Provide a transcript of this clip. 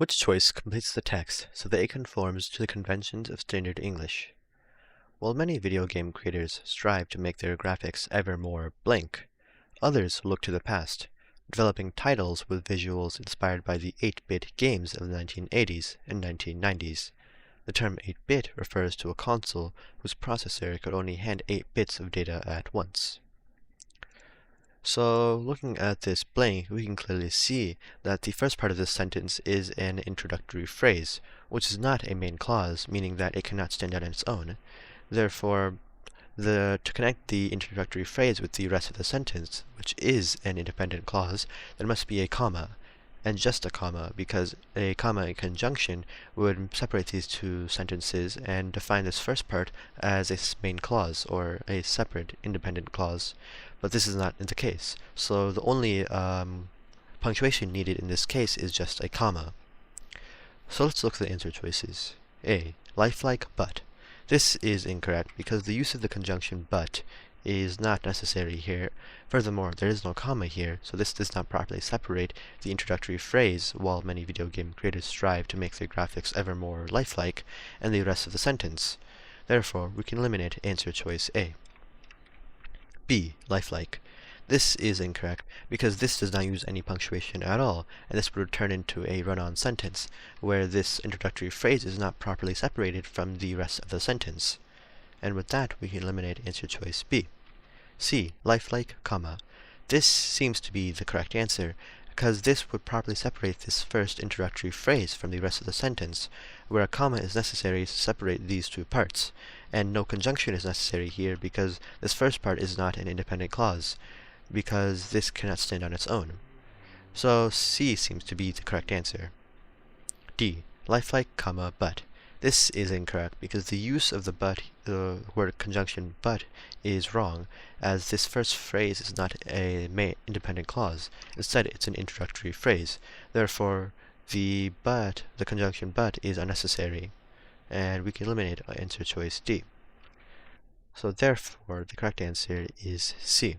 Which choice completes the text so that it conforms to the conventions of standard English? While many video game creators strive to make their graphics ever more blank, others look to the past, developing titles with visuals inspired by the 8-bit games of the 1980s and 1990s. The term 8-bit refers to a console whose processor could only hand 8 bits of data at once. So, looking at this blank, we can clearly see that the first part of this sentence is an introductory phrase, which is not a main clause, meaning that it cannot stand on its own. Therefore, to connect the introductory phrase with the rest of the sentence, which is an independent clause, there must be a comma, and just a comma, because a comma in conjunction would separate these two sentences and define this first part as a main clause, or a separate independent clause. But this is not the case, so the only punctuation needed in this case is just a comma. So let's look at the answer choices. A. Lifelike but. This is incorrect because the use of the conjunction but is not necessary here. Furthermore, there is no comma here, so this does not properly separate the introductory phrase, while many video game creators strive to make their graphics ever more lifelike, and the rest of the sentence. Therefore, we can eliminate answer choice A. B. Lifelike. This is incorrect because this does not use any punctuation at all, and this would turn into a run-on sentence, where this introductory phrase is not properly separated from the rest of the sentence. And with that, we can eliminate answer choice B. C. Lifelike, comma. This seems to be the correct answer, because this would properly separate this first introductory phrase from the rest of the sentence, where a comma is necessary to separate these two parts, and no conjunction is necessary here because this first part is not an independent clause, because this cannot stand on its own. So C seems to be the correct answer. D. Lifelike, comma, but. This is incorrect because the use of the word conjunction but is wrong, as this first phrase is not a independent clause. Instead, it's an introductory phrase. Therefore, the conjunction but is unnecessary, and we can eliminate answer choice D. So therefore, the correct answer is C.